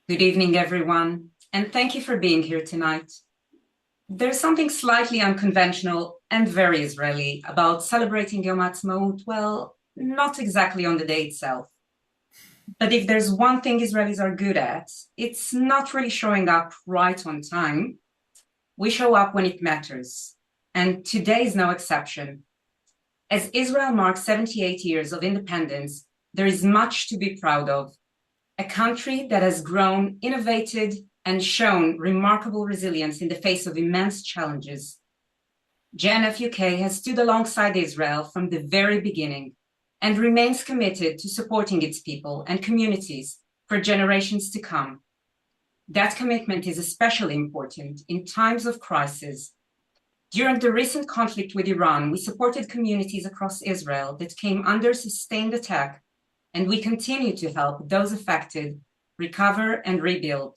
Good evening, everyone, and thank you for being here tonight. There's something slightly unconventional and very Israeli about celebrating Yom Ha'atzmaut, well, not exactly on the day itself. But if there's one thing Israelis are good at, it's not really showing up right on time. We show up when it matters, and today is no exception. As Israel marks 78 years of independence, there is much to be proud of. A country that has grown, innovated, and shown remarkable resilience in the face of immense challenges. JNF UK has stood alongside Israel from the very beginning and remains committed to supporting its people and communities for generations to come. That commitment is especially important in times of crisis. During the recent conflict with Iran, we supported communities across Israel that came under sustained attack, and we continue to help those affected recover and rebuild.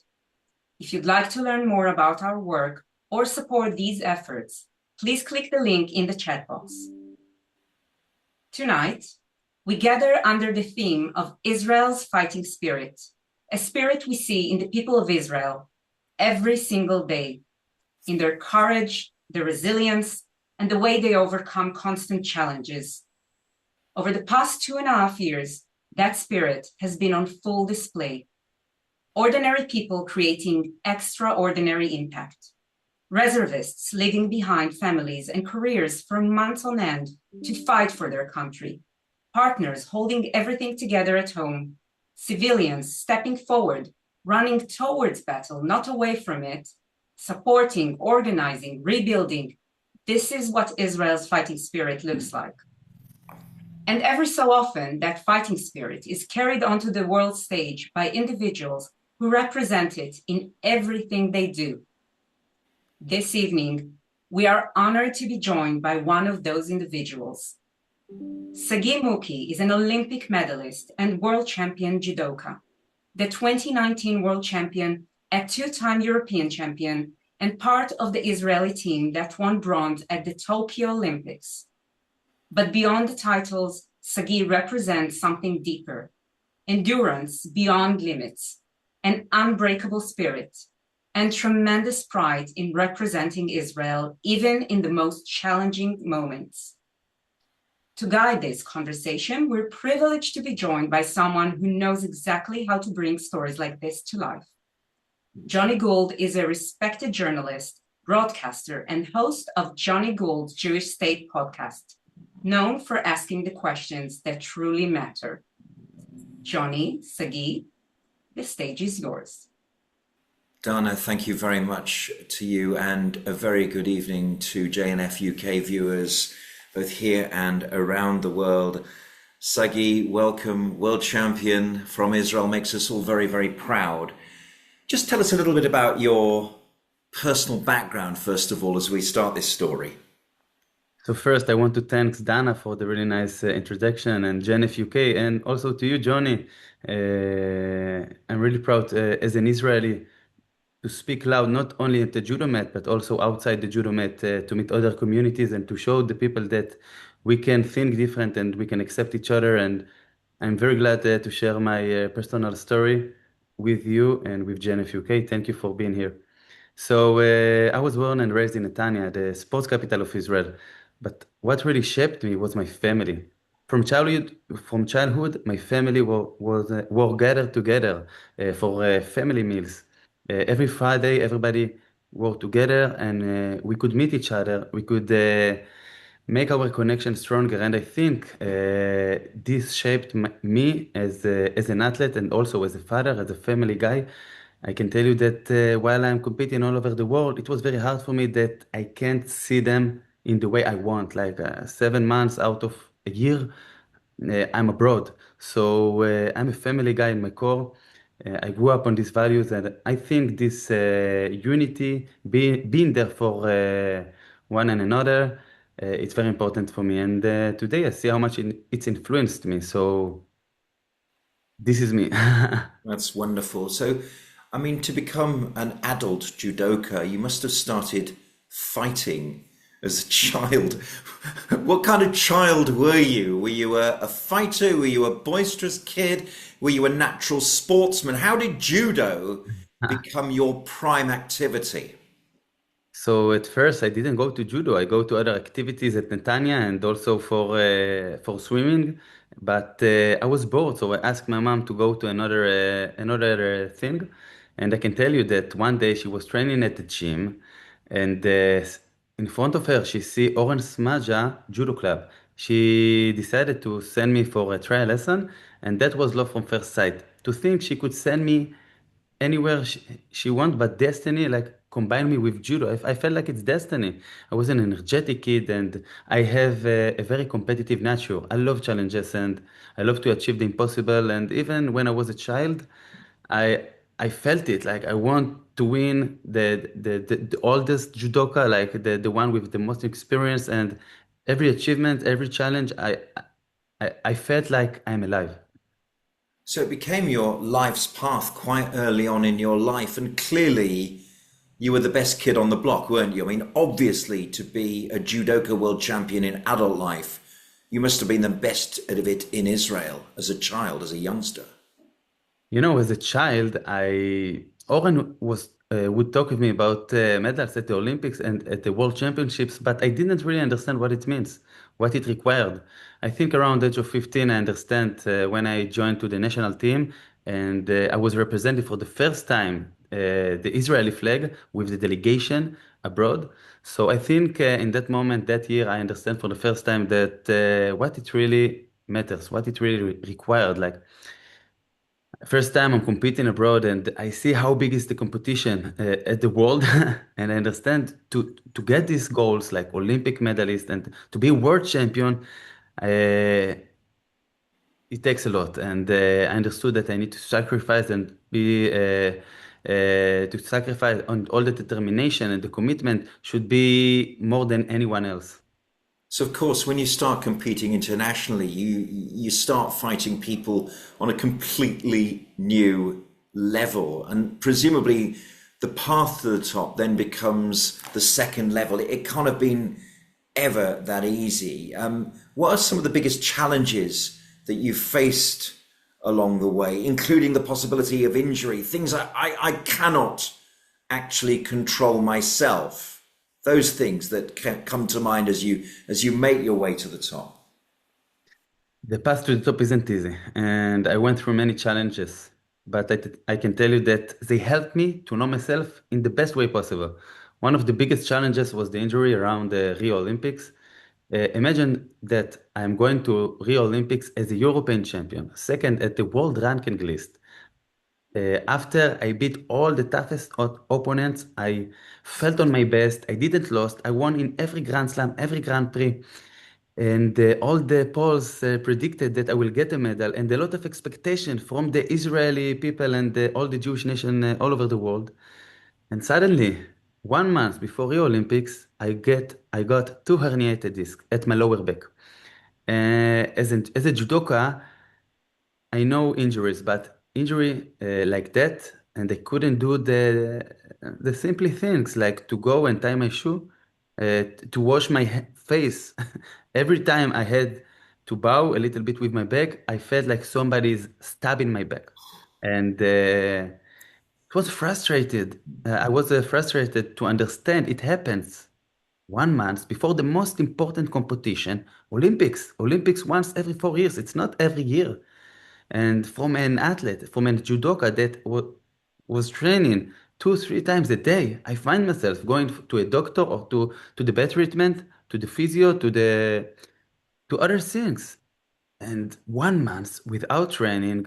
If you'd like to learn more about our work or support these efforts, please click the link in the chat box. Tonight, we gather under the theme of Israel's fighting spirit, a spirit we see in the people of Israel every single day, in their courage, their resilience, and the way they overcome constant challenges. Over the past 2.5 years, that spirit has been on full display. Ordinary people creating extraordinary impact. Reservists leaving behind families and careers for months on end to fight for their country. Partners holding everything together at home. Civilians stepping forward, running towards battle, not away from it. Supporting, organizing, rebuilding. This is what Israel's fighting spirit looks like. And every so often, that fighting spirit is carried onto the world stage by individuals who represent it in everything they do. This evening, we are honored to be joined by one of those individuals. Sagi Muki is an Olympic medalist and world champion judoka, the 2019 world champion, a two-time European champion, and part of the Israeli team that won bronze at the Tokyo Olympics. But beyond the titles, Sagi represents something deeper, endurance beyond limits, an unbreakable spirit, and tremendous pride in representing Israel, even in the most challenging moments. To guide this conversation, we're privileged to be joined by someone who knows exactly how to bring stories like this to life. Johnny Gould is a respected journalist, broadcaster, and host of Johnny Gould's Jewish State podcast, known for asking the questions that truly matter. Johnny, Sagi, the stage is yours. Dana, thank you very much to you, and a very good evening to JNF UK viewers, both here and around the world. Sagi, welcome, world champion from Israel, makes us all very, very proud. Just tell us a little bit about your personal background, first of all, as we start this story. So first, I want to thank Dana for the really nice introduction, and JNF UK, and also to you, Johnny. I'm really proud as an Israeli to speak loud, not only at the judo mat, but also outside the judo mat, to meet other communities and to show the people that we can think different and we can accept each other. And I'm very glad to share my personal story with you and with JNF UK. Thank you for being here. So I was born and raised in Netanya, the sports capital of Israel. But what really shaped me was my family. From childhood, my family were gathered together for family meals. Every Friday, everybody worked together, and we could meet each other. We could make our connection stronger. And I think this shaped me as an athlete and also as a father, as a family guy. I can tell you that while I'm competing all over the world, it was very hard for me that I can't see them in the way I want. Like 7 months out of a year, I'm abroad. So I'm a family guy in my core. I grew up on these values, and I think this unity, being there for one and another, it's very important for me. And today I see how much it's influenced me. So this is me. That's wonderful. So, I mean, to become an adult judoka, you must have started fighting as a child. What kind of child were you? Were you a fighter? Were you a boisterous kid? Were you a natural sportsman? How did judo become your prime activity? So at first I didn't go to judo. I go to other activities at Netanya and also for swimming. But I was bored, so I asked my mom to go to another thing. And I can tell you that one day she was training at the gym, and in front of her she see Oren Smaja Judo Club. She decided to send me for a trial lesson, and that was love from first sight. To think she could send me anywhere she want, but destiny like combined me with judo. I felt like it's destiny. I was an energetic kid, and I have a very competitive nature. I love challenges, and I love to achieve the impossible. And even when I was a child, I I felt it. Like I want to win the oldest judoka, like the one with the most experience, and every achievement, every challenge, I felt like I'm alive. So it became your life's path quite early on in your life, and clearly you were the best kid on the block, weren't you? I mean, obviously, to be a judoka world champion in adult life, you must have been the best of it in Israel as a child, as a youngster. You know, as a child, I Oren was would talk with me about medals at the Olympics and at the World Championships, but I didn't really understand what it means, what it required. I think around the age of 15, I understand when I joined to the national team and I was represented for the first time the Israeli flag with the delegation abroad. So I think in that moment, that year, I understand for the first time that what it really matters, what it really required, like. First time I'm competing abroad and I see how big is the competition at the world and I understand to get these goals like Olympic medalist and to be world champion it takes a lot and I understood that I need to sacrifice and be to sacrifice on all the determination and the commitment should be more than anyone else. So, of course, when you start competing internationally, you start fighting people on a completely new level, and presumably the path to the top then becomes the second level. It can't have been ever that easy. What are some of the biggest challenges that you faced along the way, including the possibility of injury, things I cannot actually control myself? Those things that can come to mind as you make your way to the top. The path to the top isn't easy, and I went through many challenges, but I can tell you that they helped me to know myself in the best way possible. One of the biggest challenges was the injury around the Rio Olympics. Imagine that I'm going to Rio Olympics as a European champion, second at the world ranking list. After I beat all the toughest opponents, I felt on my best. I didn't lose. I won in every Grand Slam, every Grand Prix. And all the polls predicted that I will get a medal, and a lot of expectation from the Israeli people and all the Jewish nation all over the world. And suddenly, 1 month before Rio Olympics, I got two herniated discs at my lower back. As a judoka, I know injuries, but injury like that, and I couldn't do the simply things like to go and tie my shoe, to wash my face. Every time I had to bow a little bit with my back, I felt like somebody's stabbing my back, and it was frustrated. I was frustrated to understand it happens 1 month before the most important competition, Olympics. Olympics once every 4 years. It's not every year. And from an athlete, from a judoka that was training 2, 3 times a day, I find myself going to a doctor or to the bed treatment, to the physio, to other things. And 1 month without training,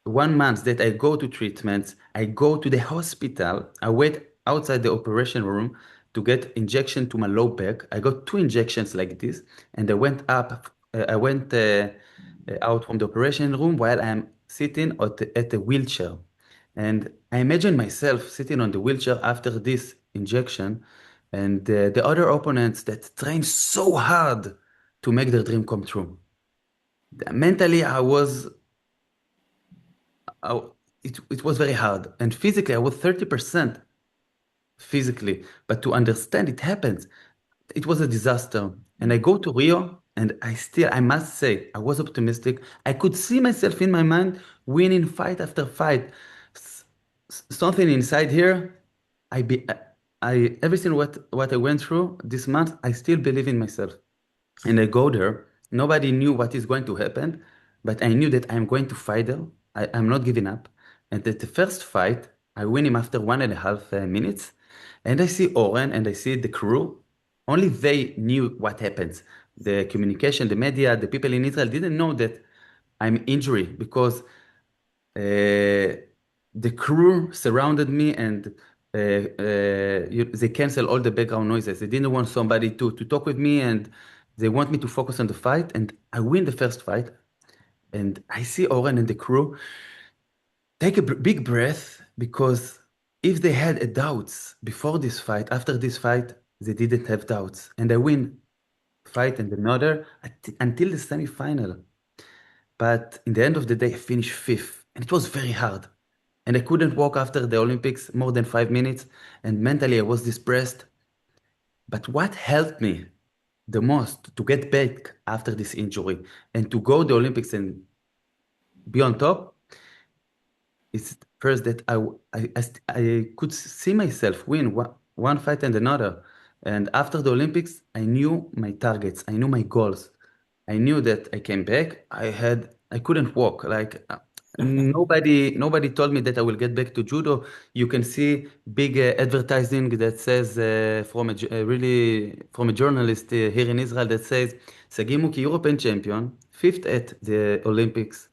1 month that I go to treatments, I go to the hospital, I wait outside the operation room to get injection to my low back. I got two injections like this, and I went out from the operation room while I'm sitting at the wheelchair. And I imagine myself sitting on the wheelchair after this injection, and the other opponents that train so hard to make their dream come true. Mentally, I, it was very hard. And physically, I was 30% physically. But to understand it happens, it was a disaster. And I go to Rio, and I must say, I was optimistic. I could see myself in my mind winning fight after fight. S- Something inside here, I be, everything what I went through this month, I still believe in myself. And I go there. Nobody knew what is going to happen, but I knew that I'm going to fight her. I'm not giving up. And at the first fight, I win him after 1.5 minutes. And I see Oren and I see the crew. Only they knew what happens. The communication, the media, the people in Israel didn't know that I'm injured because the crew surrounded me and they cancel all the background noises. They didn't want somebody to talk with me and they want me to focus on the fight. And I win the first fight. And I see Oren and the crew take a big breath because if they had a doubts before this fight, after this fight, they didn't have doubts. And I win fight and another until the semifinal. But in the end of the day, I finished fifth. And it was very hard. And I couldn't walk after the Olympics more than 5 minutes. And mentally, I was depressed. But what helped me the most to get back after this injury and to go the Olympics and be on top is first that I could see myself win one fight and another. And after the Olympics, I knew my targets, I knew my goals. I knew that I came back. I couldn't walk. Like nobody told me that I will get back to judo. You can see big advertising that says really from a journalist here in Israel that says Sagi Muki European champion, fifth at the Olympics,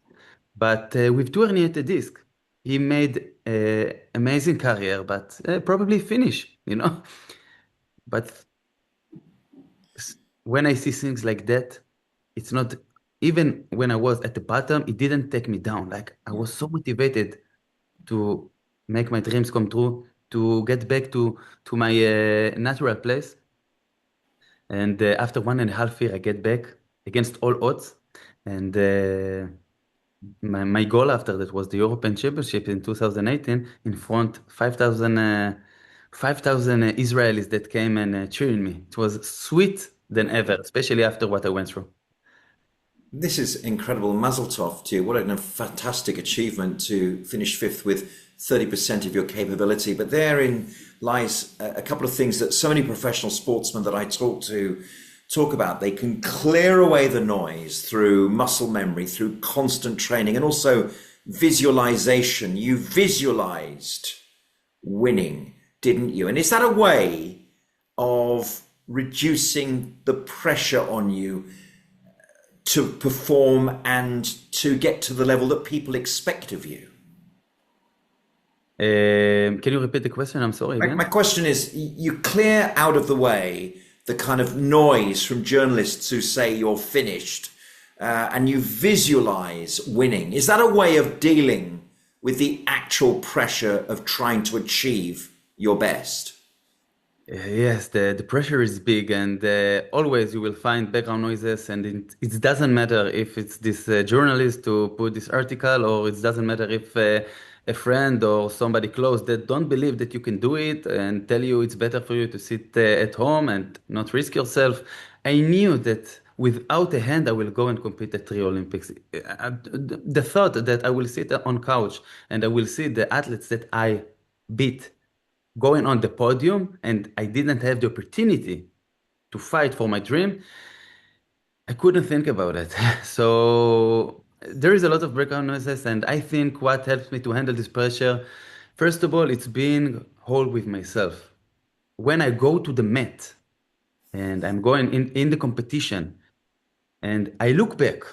but with two herniated disc. He made amazing career, but probably finish. But when I see things like that, it's not even when I was at the bottom, it didn't take me down. Like I was so motivated to make my dreams come true, to get back to my natural place. And after 1.5 years, I get back against all odds. And my goal after that was the European Championship in 2018 in front 5,000 Israelis that came and cheering me. It was sweet than ever, especially after what I went through. This is incredible. Mazel tov to you. What a fantastic achievement to finish fifth with 30% of your capability. But therein lies a couple of things that so many professional sportsmen that I talk to talk about. They can clear away the noise through muscle memory, through constant training, and also visualization. You visualized winning, didn't you? And is that a way of reducing the pressure on you to perform and to get to the level that people expect of you? Can you repeat the question? I'm sorry My again. question is, you clear out of the way the kind of noise from journalists who say you're finished, and you visualize winning. Is that a way of dealing with the actual pressure of trying to achieve your best? Yes, the pressure is big, and always you will find background noises, and it doesn't matter if it's this journalist to put this article, or it doesn't matter if a friend or somebody close that don't believe that you can do it and tell you it's better for you to sit at home and not risk yourself. I knew that without a hand, I will go and compete at Rio Olympics. The thought that I will sit on couch and I will see the athletes that I beat going on the podium and I didn't have the opportunity to fight for my dream, I couldn't think about it. So there is a lot of background noises, and I think what helps me to handle this pressure, first of all, it's being whole with myself. When I go to the mat and I'm going in the competition and I look back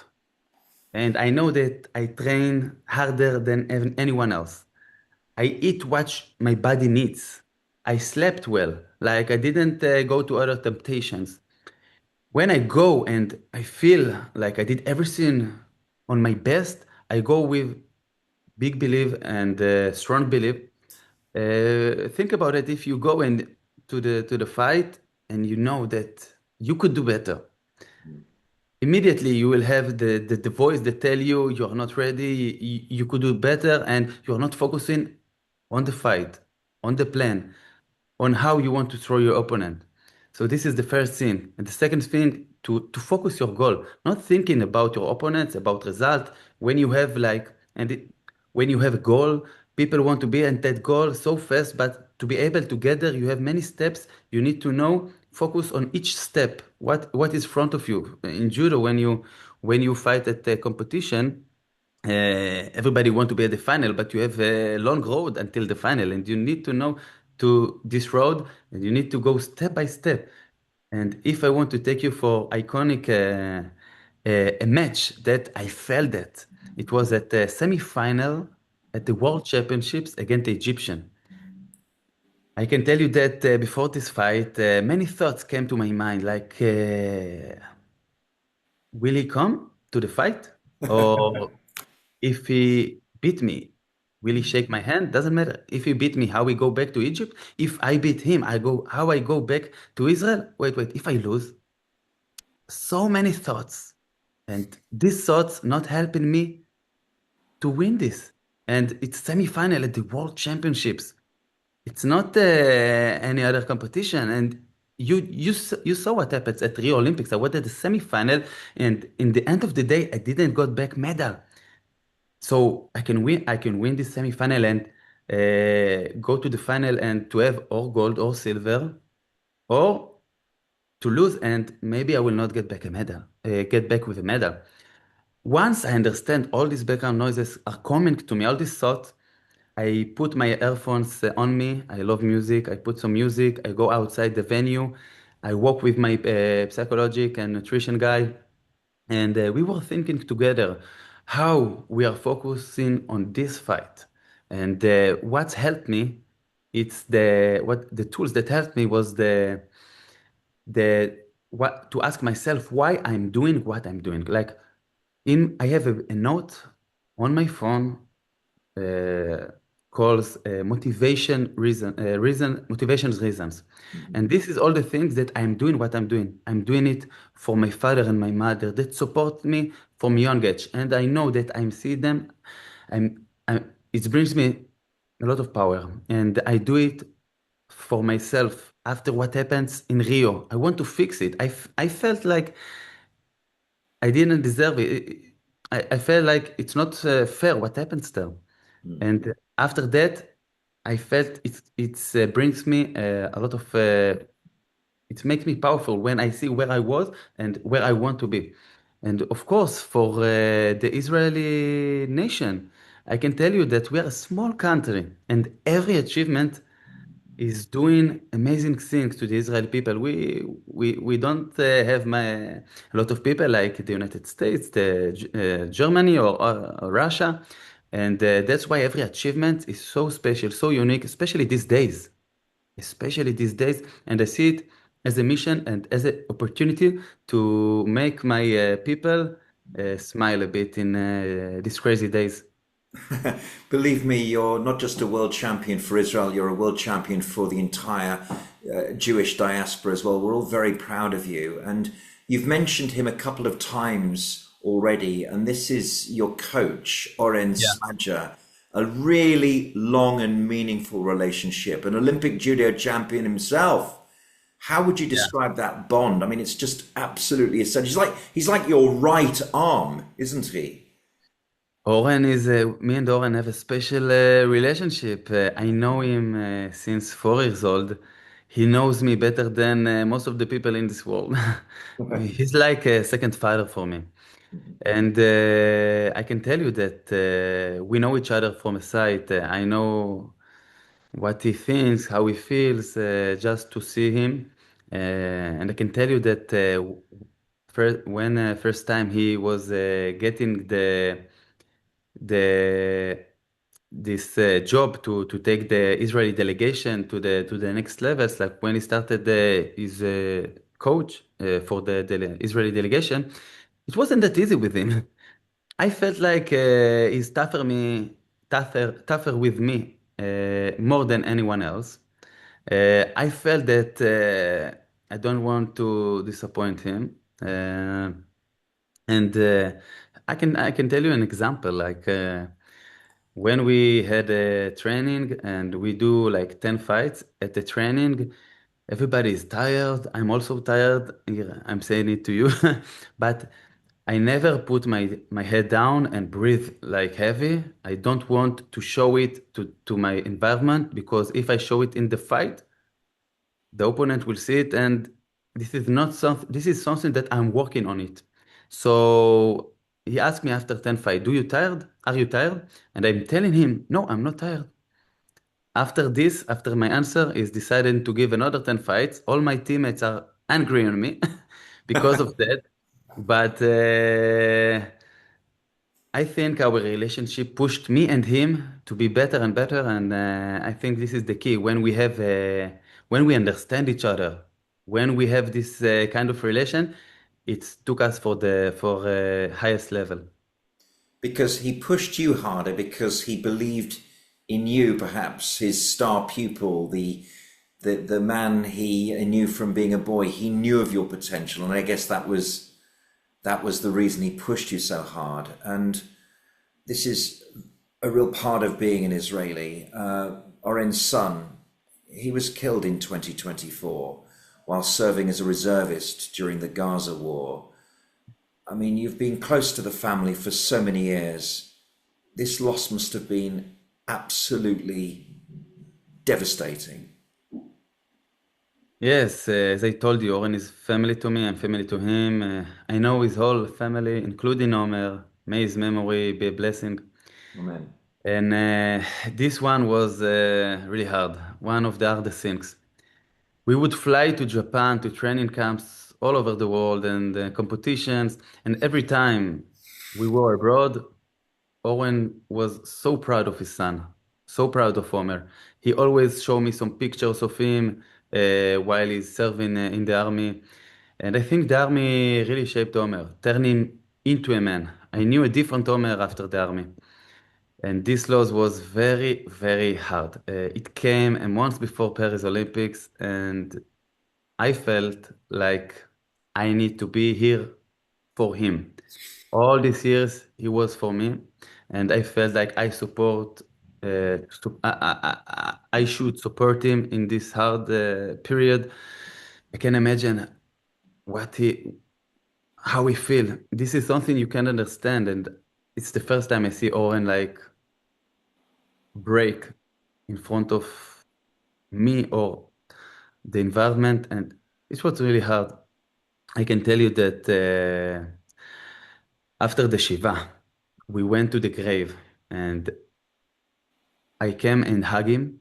and I know that I train harder than anyone else. I eat what my body needs. I slept well, like I didn't go to other temptations. When I go and I feel like I did everything on my best, I go with big belief and strong belief. Think about it. If you go and to the fight and you know that you could do better, immediately you will have the voice that tell you you're not ready, you could do better, and you're not focusing on the fight, on the plan, on how you want to throw your opponent. So this is the first thing. And the second thing, to focus your goal, not thinking about your opponents, about result. When you have like, and it, when you have a goal, people want to be at that goal so fast, but to be able to get there, you have many steps. You need to know, focus on each step. What is front of you? In judo, when you fight at the competition, everybody want to be at the final, but you have a long road until the final, and you need to know to this road, and you need to go step by step. And if I want to take you for iconic a match that I felt that it was at the semi-final at the World Championships against the Egyptian. I can tell you that before this fight, many thoughts came to my mind, like, will he come to the fight? Or if he beat me, will he shake my hand? Doesn't matter. If he beat me, how we go back to Egypt? If I beat him, how I go back to Israel? Wait. If I lose, so many thoughts, and these thoughts not helping me to win this. And it's semi-final at the World Championships. It's not any other competition. And you saw what happens at Rio Olympics. I went at the semi-final, and in the end of the day, I didn't got back medal. So I can win this semi-final and go to the final and to have or gold or silver, or to lose and maybe I will not get back with a medal. Once I understand all these background noises are coming to me, all these thoughts, I put my earphones on me. I love music. I put some music. I go outside the venue. I walk with my psychologic and nutrition guy. And we were thinking together how we are focusing on this fight. And what's helped me, it's the tools that helped me was the what to ask myself why I'm doing what I'm doing. Like I have a note on my phone uh, calls motivations reasons, Mhm. and this is all the things that I'm doing what I'm doing. I'm doing it for my father and my mother that support me from young age, and I know that I'm see them. It brings me a lot of power, and I do it for myself after what happens in Rio. I want to fix it. I felt like I didn't deserve it. I felt like it's not fair what happens there. Mm. And after that, I felt it brings me a lot of it makes me powerful when I see where I was and where I want to be. And of course, for the Israeli nation, I can tell you that we are a small country, and every achievement is doing amazing things to the Israeli people. We don't have a lot of people like the United States, Germany, or Russia, and that's why every achievement is so special, so unique, especially these days. And I see it as a mission and as an opportunity to make my people smile a bit in these crazy days. Believe me, you're not just a world champion for Israel, you're a world champion for the entire Jewish diaspora as well. We're all very proud of you. And you've mentioned him a couple of times already, and this is your coach, Oren Yeah. Smadja, a really long and meaningful relationship, an Olympic judo champion himself. How would you Yeah. describe that bond? I mean, it's just absolutely essential. He's like your right arm, isn't he? Me and Oren have a special relationship. I know him since 4 years old. He knows me better than most of the people in this world. He's like a second father for me. And I can tell you that we know each other from a side. I know what he thinks, how he feels, just to see him. And I can tell you that when first time he was getting the this job to take the Israeli delegation to the next levels, like when he started his coach for the Israeli delegation, it wasn't that easy with him. I felt like he's tougher with me more than anyone else. I felt that I don't want to disappoint him, and I can tell you an example. Like when we had a training and we do like 10 fights at the training, Everybody is tired. I'm also tired. Here, I'm saying it to you. But I never put my head down and breathe like heavy. I don't want to show it to my environment because if I show it in the fight, the opponent will see it, and this is not something. This is something that I'm working on it. So he asked me after 10 fight, "Do you tired? Are you tired?" And I'm telling him, "No, I'm not tired." After this, after my answer is decided to give another 10 fights. All my teammates are angry on me because of that. But I think our relationship pushed me and him to be better and better. And I think this is the key. When we understand each other, when we have this kind of relation, it took us for highest level. Because he pushed you harder because he believed in you, perhaps his star pupil, the man he knew from being a boy. He knew of your potential, and I guess that was the reason he pushed you so hard. And this is a real part of being an Israeli. Oren's son, he was killed in 2024 while serving as a reservist during the Gaza war. I mean, you've been close to the family for so many years. This loss must have been absolutely devastating. Yes, as I told you, Oren is family to me. I'm family to him. I know his whole family, including Omer. May his memory be a blessing. Amen. And this one was really hard, one of the hardest things. We would fly to Japan to training camps all over the world and competitions. And every time we were abroad, Owen was so proud of his son, so proud of Omer. He always showed me some pictures of him while he's serving in the army. And I think the army really shaped Omer, turned him into a man. I knew a different Omer after the army. And this loss was very, very hard. It came a month before Paris Olympics, and I felt like I need to be here for him. All these years, he was for me, and I felt like I should support him in this hard period. I can imagine what he, how he feel. This is something you can understand, and it's the first time I see Oren like break in front of me or the environment, and it was really hard. I can tell you that after the Shiva, we went to the grave, and I came and hugged him,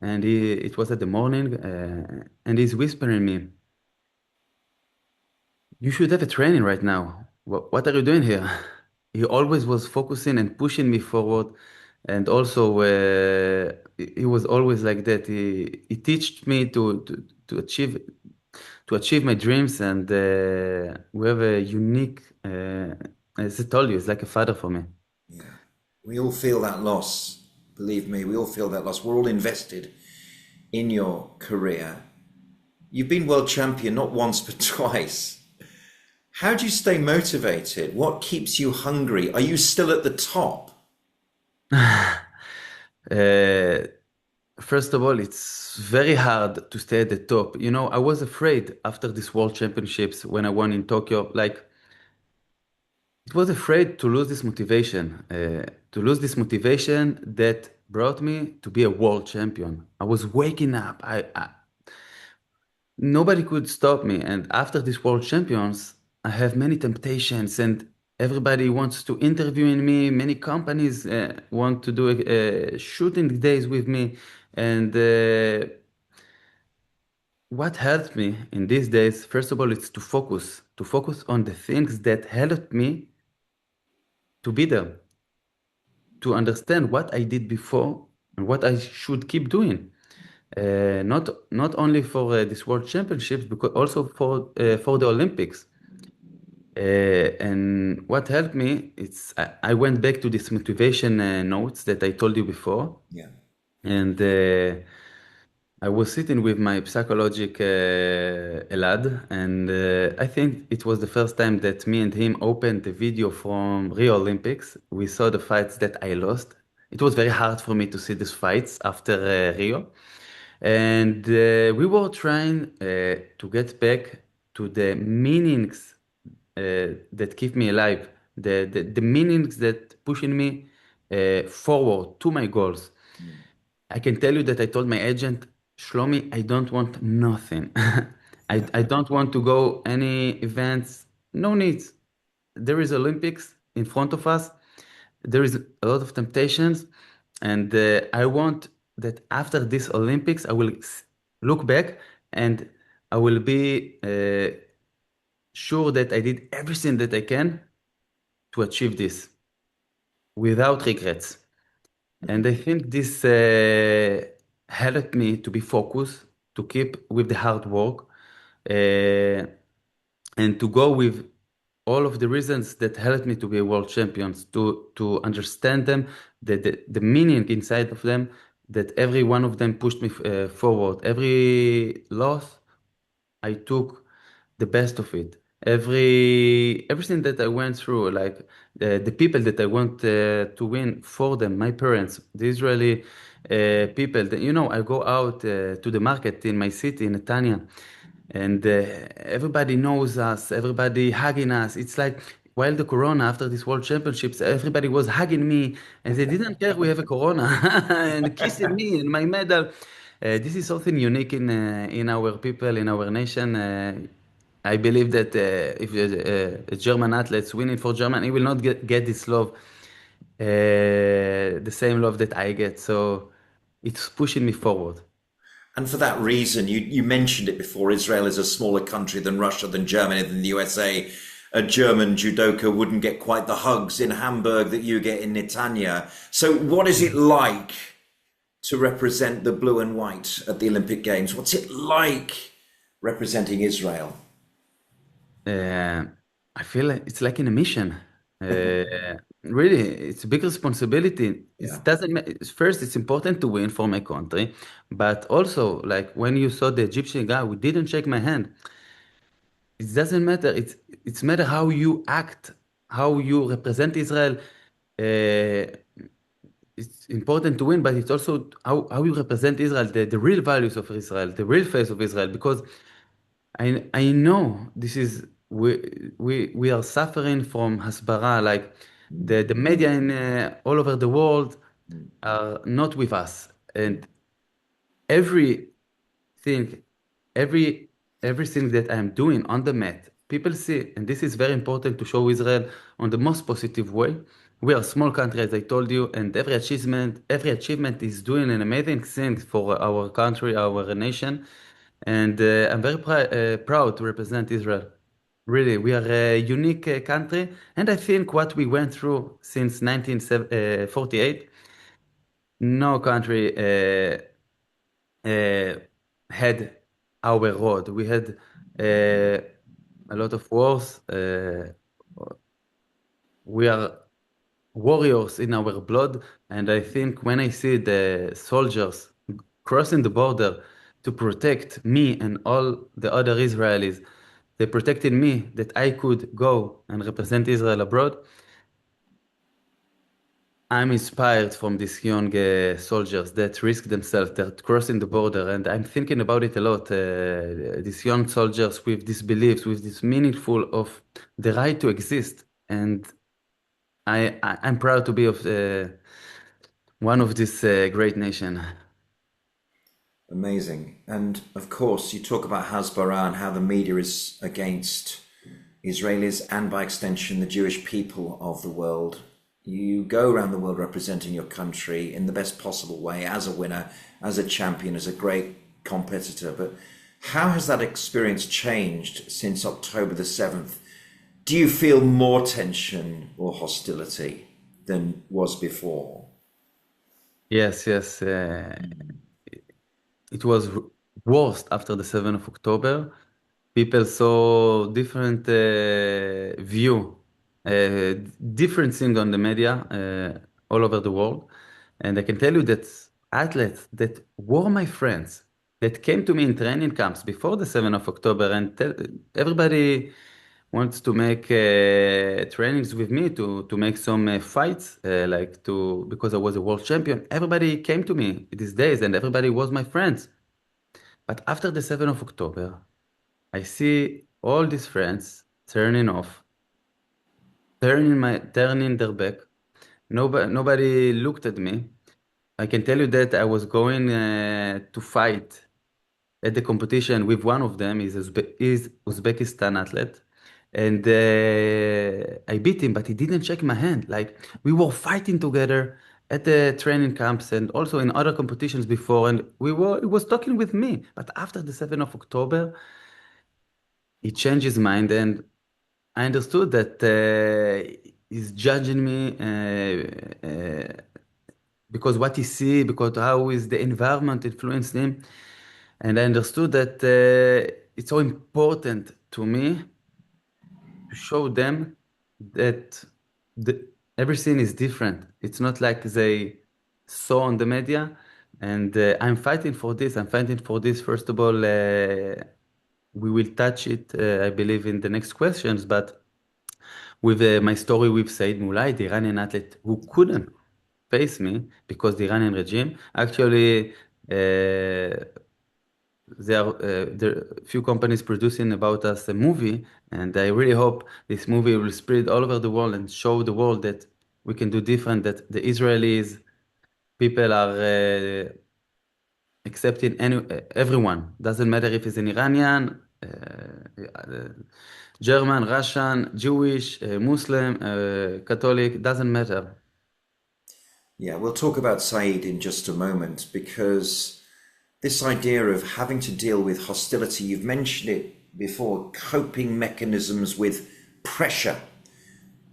and it was at the morning, and he's whispering me, "You should have a training right now. What are you doing here?" He always was focusing and pushing me forward, and also he was always like that. He taught me to achieve my dreams, and we have a unique, as I told you, it's like a father for me. Yeah. We all feel that loss. Believe me, we all feel that loss. We're all invested in your career. You've been world champion not once but twice. How do you stay motivated? What keeps you hungry? Are you still at the top? Uh, First of all, it's very hard to stay at the top. You know, I was afraid after this World Championships when I won in Tokyo, like it was afraid to lose this motivation that brought me to be a world champion. I was waking up. Nobody could stop me. And after these world champions, I have many temptations, and everybody wants to interview in me. Many companies want to do shooting days with me. And what helped me in these days, first of all, it's to focus on the things that helped me to be there, to understand what I did before and what I should keep doing. Not only for this World Championships, but also for the Olympics. And what helped me, I went back to this motivation notes that I told you before, Yeah. and I was sitting with my psychologic Elad, and I think it was the first time that me and him opened the video from Rio Olympics. We saw the fights that I lost. It was very hard for me to see these fights after Rio. And we were trying to get back to the meanings that keep me alive, the meanings that pushing me forward to my goals. Mm. I can tell you that I told my agent, Shlomi, I don't want nothing. Yeah. I don't want to go any events. No needs. There is Olympics in front of us. There is a lot of temptations, and I want that after this Olympics, I will look back and I will be sure that I did everything that I can to achieve this without regrets. And Mhm. I think this helped me to be focused, to keep with the hard work, uh, and to go with all of the reasons that helped me to be a world champion, to understand them, the meaning inside of them, that every one of them pushed me forward. Every loss I took the best of it. Everything that I went through, like the people that I want to win for them, my parents, the Israeli people. That, I go out to the market in my city, in Netanya, and everybody knows us, everybody hugging us. It's like while the Corona, after this World Championships, everybody was hugging me, and they didn't care we have a Corona and kissing me and my medal. This is something unique in our people, in our nation. I believe that if a German athletes winning for Germany, he will not get this love, the same love that I get. So it's pushing me forward. And for that reason, you mentioned it before, Israel is a smaller country than Russia, than Germany, than the USA. A German judoka wouldn't get quite the hugs in Hamburg that you get in Netanya. So, what is it like to represent the blue and white at the Olympic Games? What's it like representing Israel? Uh, I feel like it's like in a mission. Really, it's a big responsibility. Yeah. It doesn't first, it's important to win for my country, but also like when you saw the Egyptian guy who didn't shake my hand, it doesn't matter. It's matter how you act, how you represent Israel. Uh, it's important to win, but it's also how you represent Israel, the real values of Israel, the real face of Israel, because I know this is we are suffering from hasbara, like the media in all over the world are not with us, and everything every everything that I am doing on the mat, people see, and this is very important to show Israel on the most positive way. We are a small country, as I told you, and every achievement is doing an amazing thing for our country, our nation, and I'm very proud to represent Israel. Really, we are a unique country, and I think what we went through since 1948, no country uh, had our road. We had a lot of wars. We are warriors in our blood, and I think when I see the soldiers crossing the border to protect me and all the other Israelis, they protected me that I could go and represent Israel abroad. I'm inspired from these young soldiers that risk themselves, that crossing the border, and I'm thinking about it a lot. These young soldiers with these beliefs, with this meaningful of the right to exist, and I'm proud to be of one of this great nation. Amazing. And of course, you talk about Hasbara and how the media is against Israelis and by extension the Jewish people of the world. You go around the world representing your country in the best possible way as a winner, as a champion, as a great competitor. But how has that experience changed since October the 7th? Do you feel more tension or hostility than was before? Yes, yes. It was worst after the 7th of October. People saw different view, uh, different thing on the media all over the world. And I can tell you that athletes that were my friends, that came to me in training camps before the 7th of October, and everybody wants to make trainings with me to make some fights, like to because I was a world champion. Everybody came to me these days, and everybody was my friends. But after the 7th of October, I see all these friends turning off, turning their back. Nobody looked at me. I can tell you that I was going to fight at the competition with one of them. Is Uzbekistan athlete, and I beat him, but he didn't shake my hand. Like we were fighting together at the training camps and also in other competitions before, and he was talking with me. But after the 7th of October, he changed his mind, and I understood that he's judging me because what he see, because how is the environment influencing him, and I understood that it's so important to me to show them that the, everything is different. It's not like they saw on the media, and I'm fighting for this. I'm fighting for this. First of all, we will touch it, I believe, in the next questions, but with my story with Said Moulay, the Iranian athlete who couldn't face me because the Iranian regime. Actually, there are few companies producing about us a movie, and I really hope this movie will spread all over the world and show the world that we can do different, that the Israelis people are accepting everyone. Doesn't matter if it's an Iranian, German, Russian, Jewish, Muslim, Catholic, doesn't matter. Yeah, we'll talk about Saeed in just a moment, because this idea of having to deal with hostility, you've mentioned it before, coping mechanisms with pressure,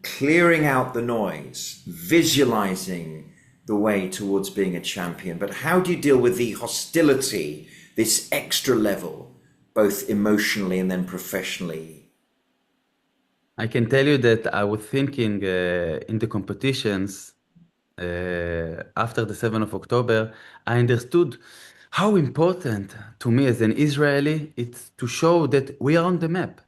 clearing out the noise, visualizing the way towards being a champion. But how do you deal with the hostility, this extra level, both emotionally and then professionally? I can tell you that I was thinking in the competitions after the 7th of October, I understood how important to me as an Israeli it's to show that we are on the map.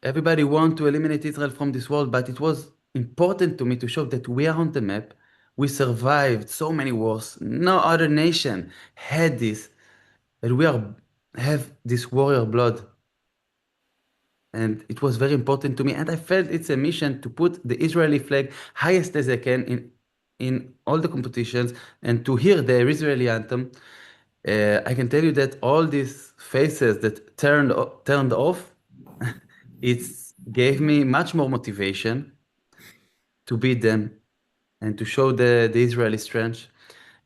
Everybody wants to eliminate Israel from this world, but it was important to me to show that we are on the map. We survived so many wars. No other nation had this, and we have this warrior blood. And it was very important to me. And I felt it's a mission to put the Israeli flag highest as I can in all the competitions and to hear the Israeli anthem. I can tell you that all these faces that turned off, it gave me much more motivation to beat them and to show the Israeli strength.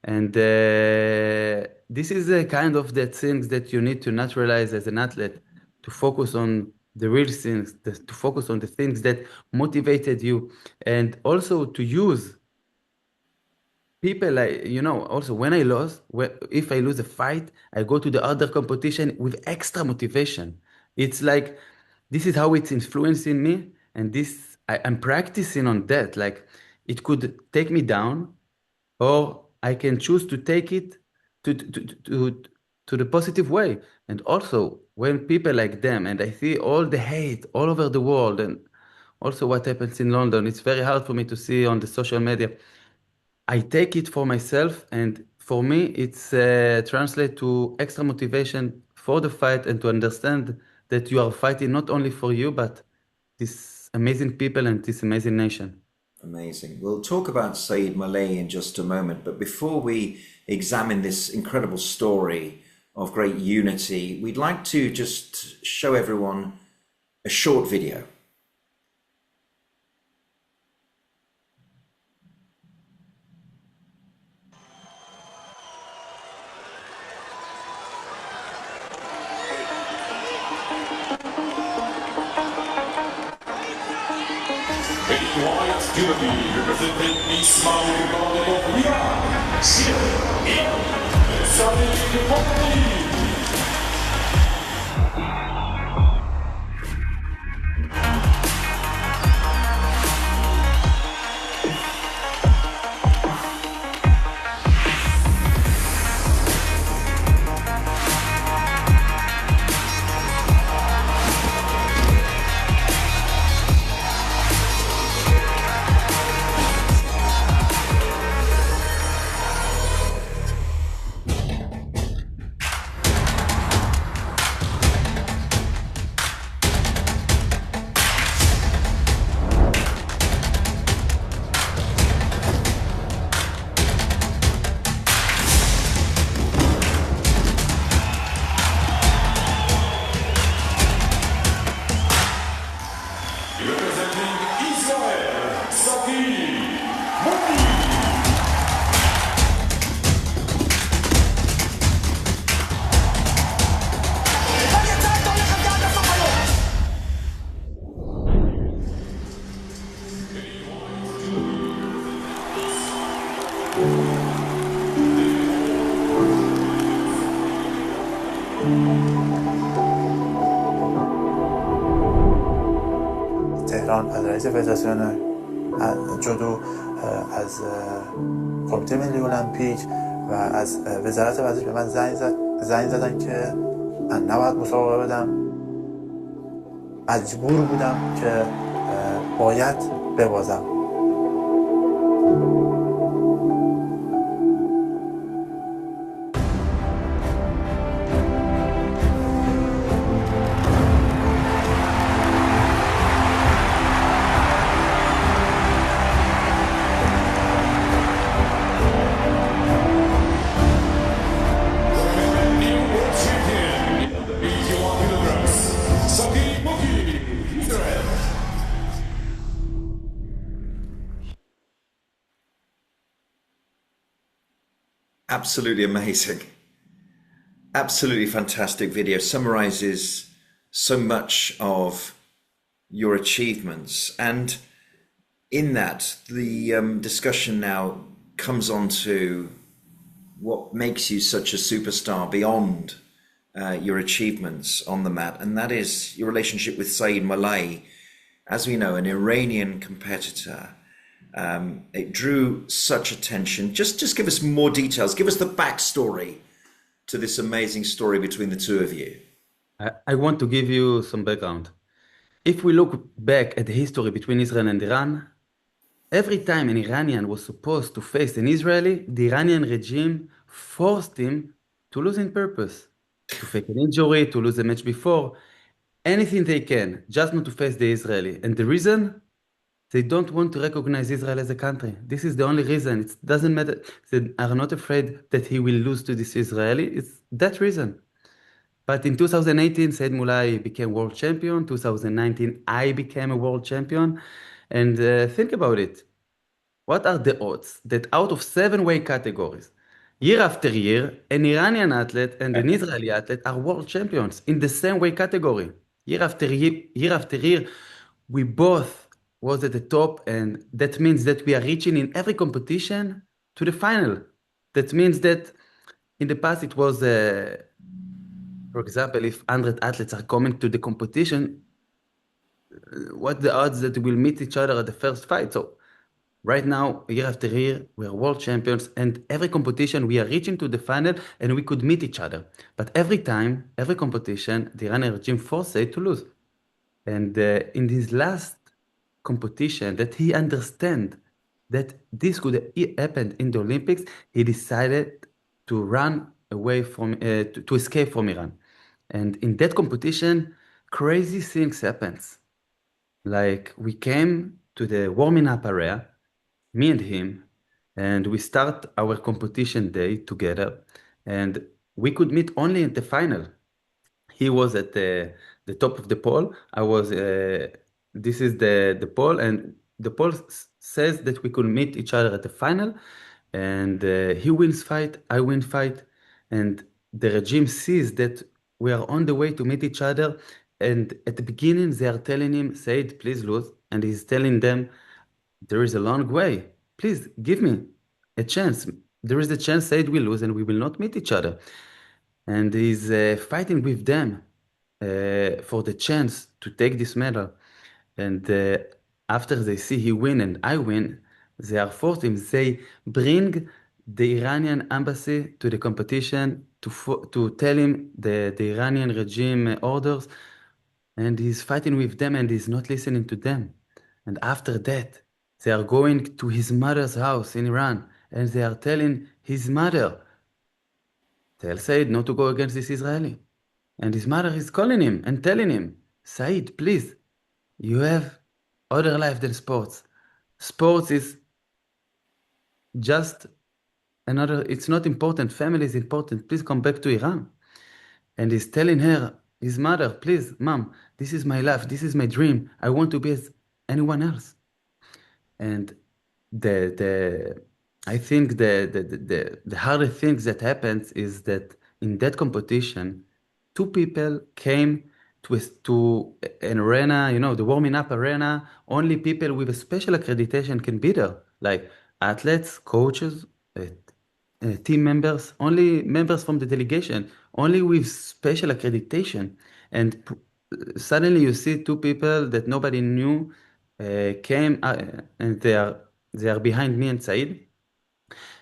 And this is a kind of the things that you need to naturalize as an athlete, to focus on the real things, to focus on the things that motivated you, and also to use people like, also when I lose, if I lose a fight, I go to the other competition with extra motivation. It's like, this is how it's influencing me. And I'm practicing on that. Like it could take me down, or I can choose to take it to the positive way. And also when people like them, and I see all the hate all over the world, and also what happens in London, it's very hard for me to see on the social media. I take it for myself, and for me, it's translate to extra motivation for the fight and to understand that you are fighting not only for you, but this amazing people and this amazing nation. Amazing. We'll talk about Saeed Malay in just a moment, but before we examine this incredible story of great unity, we'd like to just show everyone a short video. Representing Ismail of Iran, Sagi Muki. تهران از رئیس فدراسیون جودو، از کمیته ملی المپیک و از وزارت ورزش به من زنگ زدن که من نباید مسابقه بدم. مجبور بودم که باید ببازم. New world champion, 81 kilograms, Sagi Muki, Israel. Absolutely amazing. Absolutely fantastic video. Summarizes so much of your achievements. And in that, the discussion now comes on to what makes you such a superstar beyond your achievements on the mat. And that is your relationship with Saeed Malay, as we know, an Iranian competitor. It drew such attention. Just give us more details. Give us the backstory to this amazing story between the two of you. I want to give you some background. If we look back at the history between Israel and Iran, every time an Iranian was supposed to face an Israeli, the Iranian regime forced him to lose in purpose, to fake an injury, to lose the match before, anything they can, just not to face the Israeli. And the reason? They don't want to recognize Israel as a country. This is the only reason. It doesn't matter. They are not afraid that he will lose to this Israeli. It's that reason. But in 2018, Said Mulai became world champion. 2019, I became a world champion. And think about it. What are the odds that out of 7 weight categories, year after year, an Iranian athlete and an Israeli athlete are world champions in the same weight category? Year after year, we both was at the top, and that means that we are reaching in every competition to the final. That means that in the past it was, for example, if 100 athletes are coming to the competition, what the odds that we'll meet each other at the first fight? So right now, year after year, we are world champions, and every competition we are reaching to the final, and we could meet each other. But every time, every competition, the Iranian regime forced it to lose. And in his last competition, that he understand that this could happen in the Olympics, he decided to run away from, to escape from Iran. And in that competition, crazy things happens. Like we came to the warming up area, me and him, and we start our competition day together, and we could meet only at the final. He was at the top of the pole. I was, this is the pole, and the pole says that we could meet each other at the final, and he wins fight, I win fight, and the regime sees that we are on the way to meet each other. And at the beginning, they are telling him, Said, please lose. And he's telling them, there is a long way. Please give me a chance. There is a chance Said will lose and we will not meet each other. And he's fighting with them for the chance to take this medal. And after they see he win and I win, they are forced him. They bring the Iranian embassy to the competition to tell him the Iranian regime orders, and he's fighting with them and he's not listening to them. And after that, they are going to his mother's house in Iran, and they are telling his mother, tell Said not to go against this Israeli. And his mother is calling him and telling him, Said, please, you have other life than sports. Sports is just another, it's not important. Family is important. Please come back to Iran. And he's telling her, his mother, please, mom, this is my life. This is my dream. I want to be as anyone else. And I think the hardest thing that happens is that in that competition, 2 people came to an arena, the warming up arena. Only people with a special accreditation can be there, like athletes, coaches, team members, only members from the delegation, only with special accreditation. And suddenly you see two people that nobody knew came and they are behind me and Said.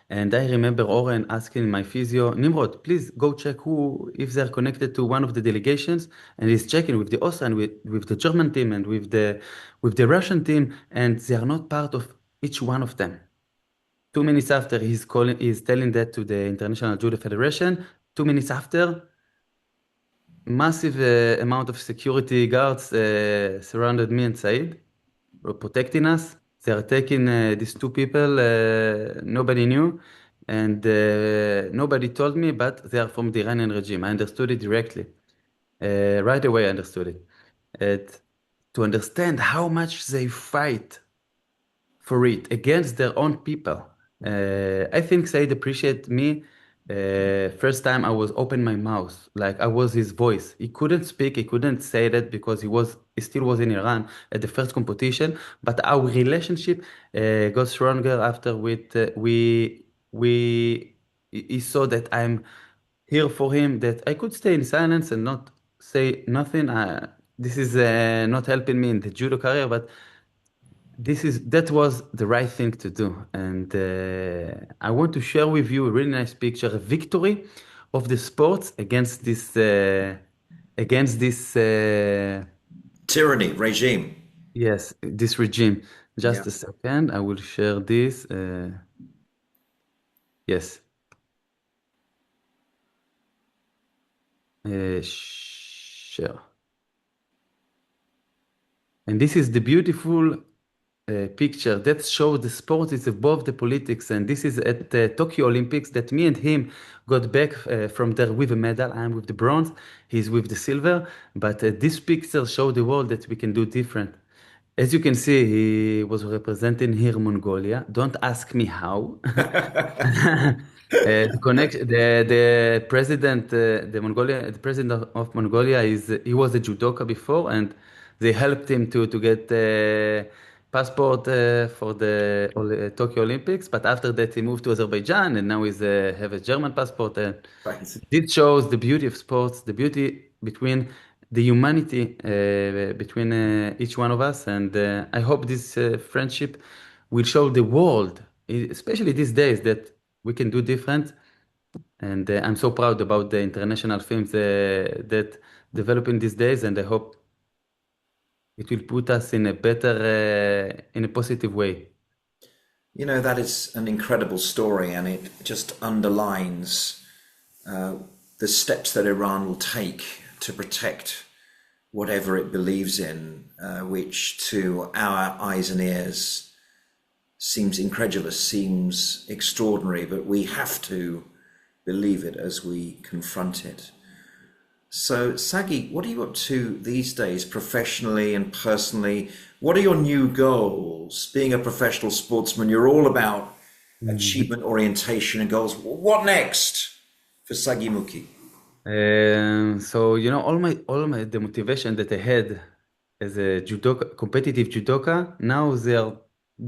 And I remember Oren asking my physio, Nimrod, please go check who, if they're connected to one of the delegations. And he's checking with the Austrian, with the German team, and with the Russian team, and they are not part of each one of them. 2 minutes after, he's telling that to the International Judo Federation. 2 minutes after, massive amount of security guards surrounded me and Said, were protecting us. They are taking these two people nobody knew, and nobody told me, but they are from the Iranian regime. I understood it directly. Right away, I understood it. And to understand how much they fight for it against their own people. I think Said appreciate me. First time I was open my mouth, like I was his voice. He couldn't speak, he couldn't say that because he still was in Iran at the first competition. But our relationship got stronger after he saw that I'm here for him, that I could stay in silence and not say nothing. This is not helping me in the judo career, but that was the right thing to do. And I want to share with you a really nice picture, a victory of the sports against this Tyranny regime. yes, this regime. Yeah. Just a second, I will share this. Yes. Share. And this is the beautiful picture that shows the sport is above the politics. And this is at the Tokyo Olympics that me and him got back from there with a medal. I'm with the bronze, he's with the silver. But this picture show the world that we can do different. As you can see, he was representing here Mongolia. Don't ask me how. The president of Mongolia he was a judoka before, and they helped him to get passport for the Tokyo Olympics. But after that, he moved to Azerbaijan, and now he's have a German passport. And Right. this shows the beauty of sports, the beauty between the humanity between each one of us. And I hope this friendship will show the world, especially these days, that we can do different. And I'm so proud about the international films that developing these days, and I hope it will put us in a positive way. You know, that is an incredible story, and it just underlines uh, the steps that Iran will take to protect whatever it believes in, which to our eyes and ears seems incredulous, seems extraordinary, but we have to believe it as we confront it. So, Sagi, what are you up to these days, professionally and personally? What are your new goals? Being a professional sportsman, you're all about achievement orientation and goals. What next for Sagi Muki? So all my the motivation that I had as a judoka, competitive judoka, now they are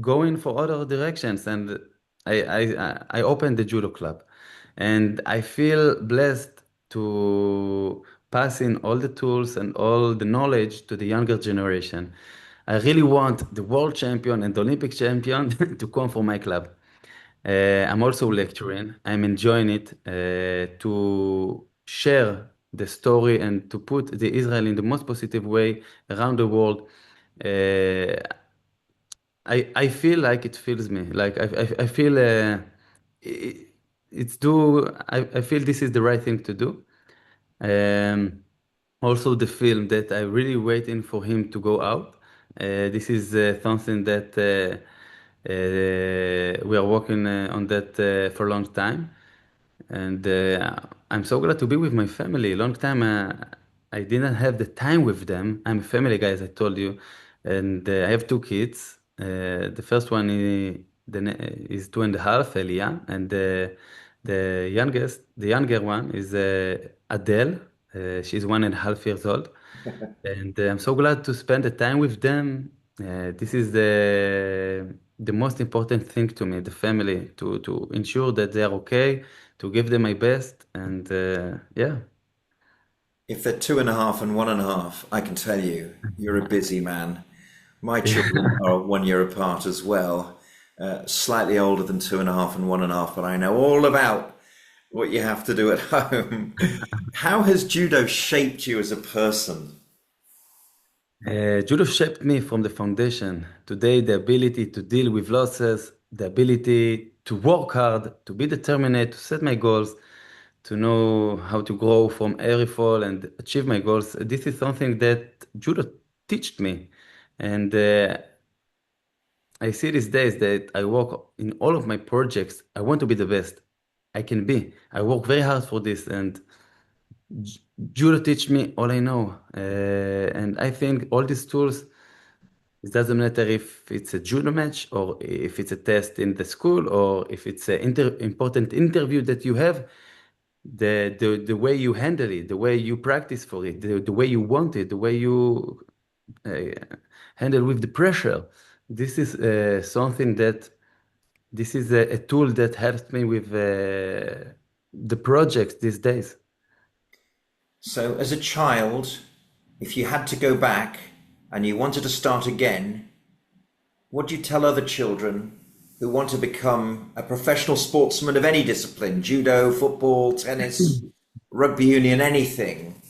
going for other directions, and I opened the judo club, and I feel blessed to pass in all the tools and all the knowledge to the younger generation. I really want the world champion and the Olympic champion to come from my club. I'm also lecturing. I'm enjoying it to share the story and to put the Israel in the most positive way around the world. Uh, I feel like it fills me. Like I feel it, I feel this is the right thing to do. Um, Also, the film that I really waiting for him to go out. This is something that we are working on that for a long time, and I'm so glad to be with my family. Long time I didn't have the time with them. I'm a family guy, as I told you, and I have two kids. The first one is 2.5, Elia, and the younger one is Adele. She's 1.5 years old, and I'm so glad to spend the time with them. This is the most important thing to me, the family, to ensure that they're okay, to give them my best, and yeah. If they're 2.5 and 1.5, I can tell you, you're a busy man. My children Yeah. are 1 year apart as well, slightly older than 2.5 and 1.5, but I know all about what you have to do at home. How has judo shaped you as a person? Judo shaped me from the foundation. Today, the ability to deal with losses, the ability to work hard, to be determined, to set my goals, to know how to grow from every fall and achieve my goals. This is something that judo taught me. And I see these days that I work in all of my projects. I want to be the best I can be. I work very hard for this, and J- judo teach me all I know. And I think all these tools, it doesn't matter if it's a judo match or if it's a test in the school or if it's an important interview that you have, the way you handle it, the way you practice for it, the way you want it, the way you uh, handle with the pressure. This is something that this is a tool that helps me with the projects these days. So, as a child, if you had to go back and you wanted to start again, what do you tell other children who want to become a professional sportsman of any discipline, judo, football, tennis, rugby union, anything?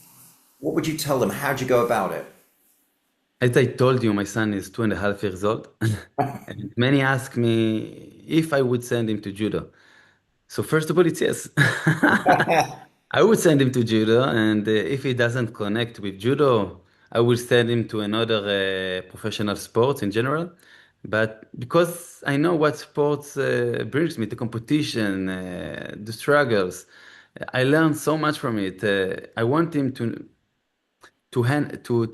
What would you tell them? How'd you go about it? As I told you, my son is 2.5 years old, and many ask me if I would send him to judo. So first of all, it's yes. I would send him to judo, and if he doesn't connect with judo, I will send him to another professional sports in general. But because I know what sports brings me, the competition, the struggles, I learned so much from it. I want him to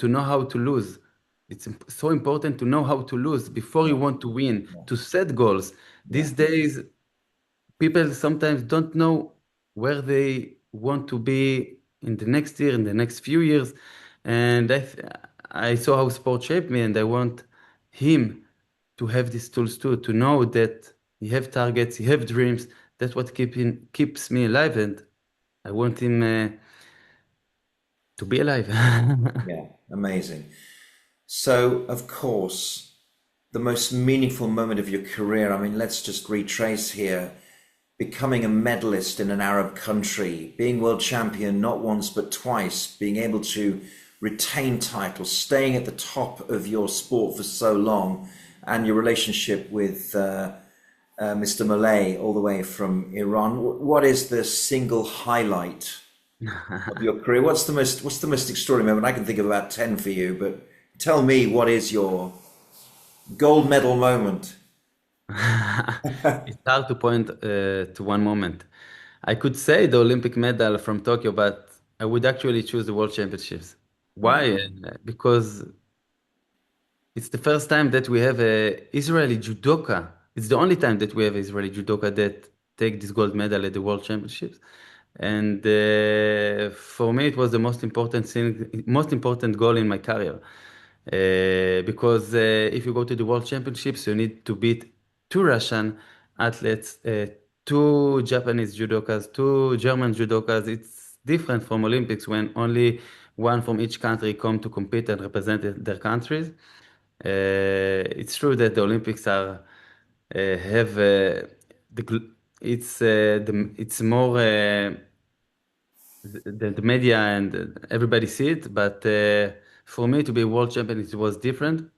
know how to lose. It's so important to know how to lose before you Yeah, want to win, yeah, to set goals. yeah, These days, people sometimes don't know where they want to be in the next year, in the next few years. And I saw how sport shaped me, and I want him to have these tools too, to know that he have targets, he have dreams. That's what keeps me alive, and I want him to be alive. yeah. Amazing. So, of course, the most meaningful moment of your career, I mean, let's just retrace here. Becoming a medalist in an Arab country, being world champion not once but twice, being able to retain titles, staying at the top of your sport for so long, and your relationship with Mr. Malay all the way from Iran. What is the single highlight of your career? What's the most extraordinary moment? I can think of about 10 for you, but tell me, what is your gold medal moment? It's hard to point to one moment. I could say the Olympic medal from Tokyo, but I would actually choose the World Championships. Why? Because it's the first time that we have a Israeli judoka. It's the only time that we have Israeli judoka that take this gold medal at the World Championships. And for me, it was the most important thing, most important goal in my career. Because if you go to the World Championships, you need to beat two Russian athletes, two Japanese judokas, two German judokas. It's different from Olympics when only one from each country come to compete and represent their countries. It's true that the Olympics are have the gl- it's more the media and everybody see it, but for me to be a world champion it was different.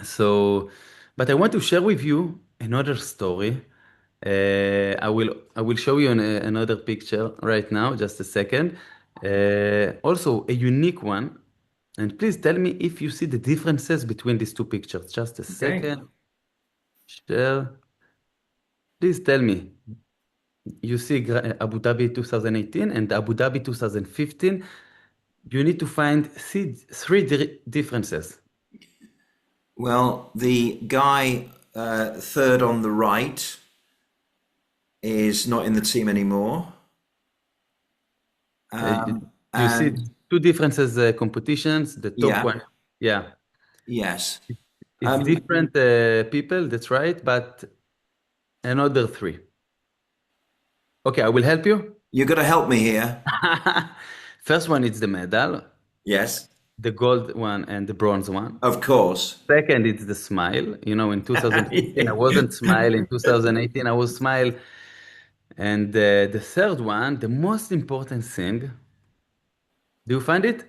So, but I want to share with you another story. I will show you another picture right now, just a second. Also a unique one. And please tell me if you see the differences between these two pictures. Just a Okay. second. Share. Please tell me. You see Abu Dhabi 2018 and Abu Dhabi 2015. You need to find three differences. Well, the guy third on the right is not in the team anymore. Uh, you see And two differences competitions. The top yeah, one, yeah. yes. It's different people, that's right, but another three. Okay, I will help you. You're going to help me here. First one is the medal, Yes, the gold one and the bronze one. of course. Second, it's the smile. You know, in 2015, I wasn't smile. In 2018, I was smile. And the third one, the most important thing, do you find it?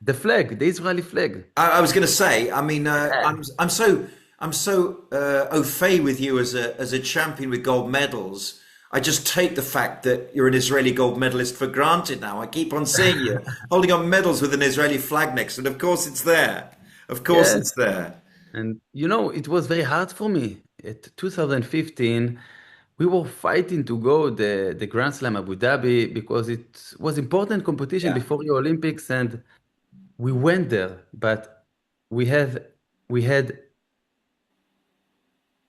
The flag, the Israeli flag. I was going to say. I mean, I'm so au fait with you as a champion with gold medals. I just take the fact that you're an Israeli gold medalist for granted now. I keep on seeing you holding up medals with an Israeli flag next, and of course it's there. Of course Yes. it's there. And you know, it was very hard for me. At 2015, we were fighting to go the Grand Slam Abu Dhabi because it was important competition Yeah. before the Olympics, and we went there. But we had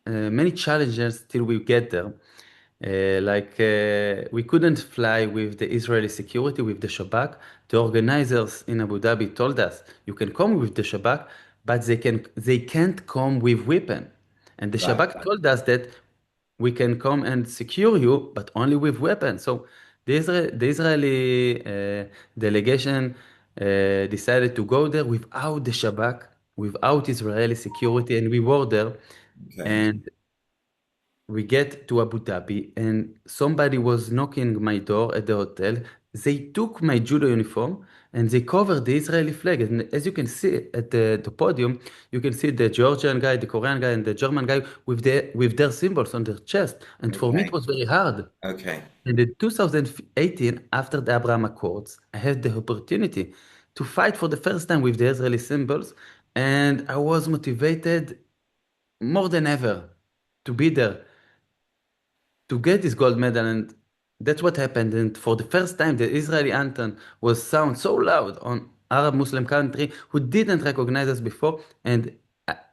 many challenges till we get there. We couldn't fly with the Israeli security, with the Shabak. The organizers in Abu Dhabi told us, you can come with the Shabak, but they can't come with weapon. And the Right. Shabak told us that we can come and secure you, but only with weapons. So the Israeli delegation decided to go there without the Shabak, without Israeli security, and we were there. Okay. And we get to Abu Dhabi, and somebody was knocking my door at the hotel. They took my judo uniform and they covered the Israeli flag. And as you can see at the podium, you can see the Georgian guy, the Korean guy, and the German guy with their symbols on their chest. And for me, it Okay. was very hard. Okay. And in 2018, after the Abraham Accords, I had the opportunity to fight for the first time with the Israeli symbols, and I was motivated more than ever to be there to get this gold medal. And that's what happened. And for the first time, the Israeli anthem was sound so loud on Arab Muslim country who didn't recognize us before. And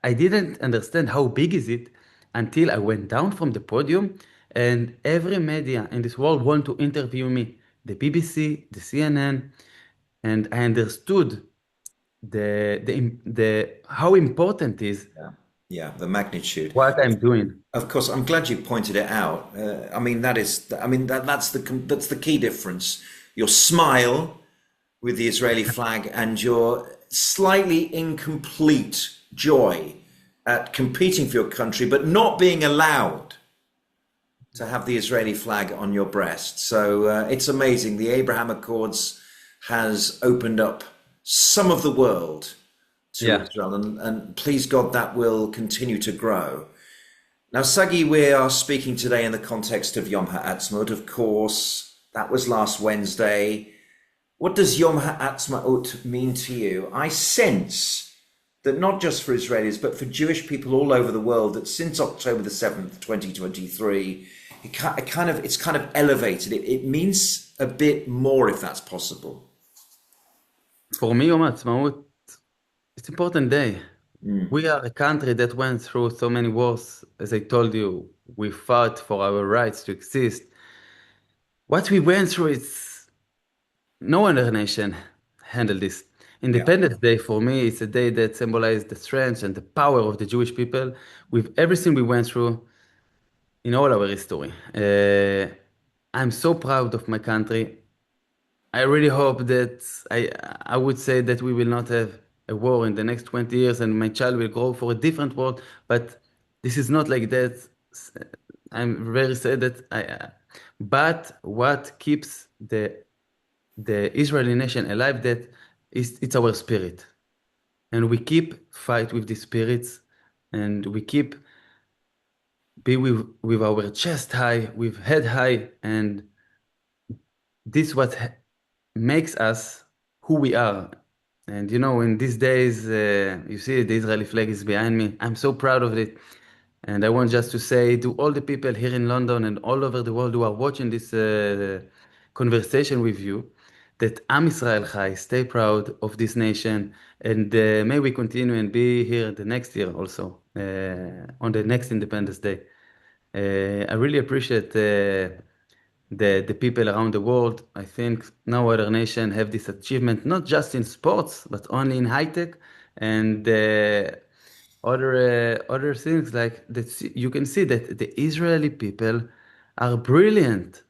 I didn't understand how big is it until I went down from the podium and every media in this world want to interview me, the BBC, the CNN, and I understood the how important is Yeah. Yeah. The magnitude. what I'm doing. Of course, I'm glad you pointed it out. I mean, that's the key difference. Your smile with the Israeli flag and your slightly incomplete joy at competing for your country, but not being allowed to have the Israeli flag on your breast. So it's amazing. The Abraham Accords has opened up some of the world to Yeah. Israel, and please God that will continue to grow. Now, Sagi, we are speaking today in the context of Yom Ha'atzmaut. Of course, that was last Wednesday. What does Yom Ha'atzmaut mean to you? I sense that not just for Israelis, but for Jewish people all over the world, that since October the 7th, 2023, it's kind of elevated. It means a bit more, if that's possible. For me, Yom Ha'atzmaut, it's important day. We are a country that went through so many wars. As I told you, we fought for our rights to exist. What we went through, it's no other nation handled this. Independence Day for me is a day that symbolizes the strength and the power of the Jewish people with everything we went through in all our history. I'm so proud of my country. I really hope that I would say that we will not have a war in the next 20 years and my child will grow for a different world, but this is not like that. I'm very sad that but what keeps the Israeli nation alive, that is it's our spirit. And we keep fight with the spirits and we keep be with our chest high, with head high, and this what makes us who we are. And you know, in these days, you see the Israeli flag is behind me. I'm so proud of it. And I want just to say to all the people here in London and all over the world who are watching this conversation with you, that Am Israel Chai, stay proud of this nation, and may we continue and be here the next year also, on the next Independence Day. I really appreciate the people around the world. I think no other nation have this achievement, not just in sports, but only in high tech. And other things like that. You can see that the Israeli people are brilliant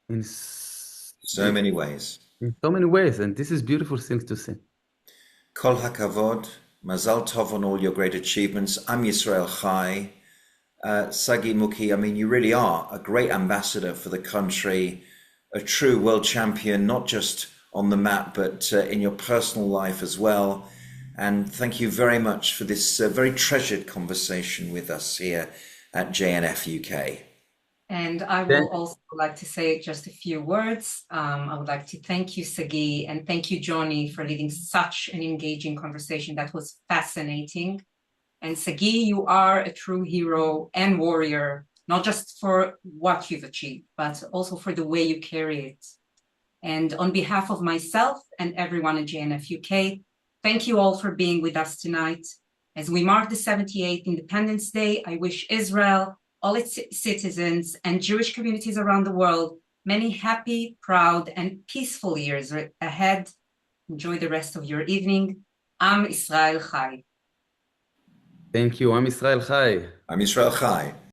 in So many ways. in so many ways, and this is beautiful things to see. Kol hakavod, mazal tov on all your great achievements. Am Yisrael Chai. Sagi Muki, I mean, you really are a great ambassador for the country, a true world champion, not just on the mat, but in your personal life as well. And thank you very much for this very treasured conversation with us here at JNF UK. And I will also like to say just a few words. I would like to thank you, Sagi, and thank you, Johnny, for leading such an engaging conversation. That was fascinating. And Sagi, you are a true hero and warrior, not just for what you've achieved, but also for the way you carry it. And on behalf of myself and everyone at JNF UK, thank you all for being with us tonight. As we mark the 78th Independence Day, I wish Israel, all its citizens, and Jewish communities around the world many happy, proud, and peaceful years ahead. Enjoy the rest of your evening. Am Israel Chai. Thank you. Am Israel Chai. Am Yisrael Chai.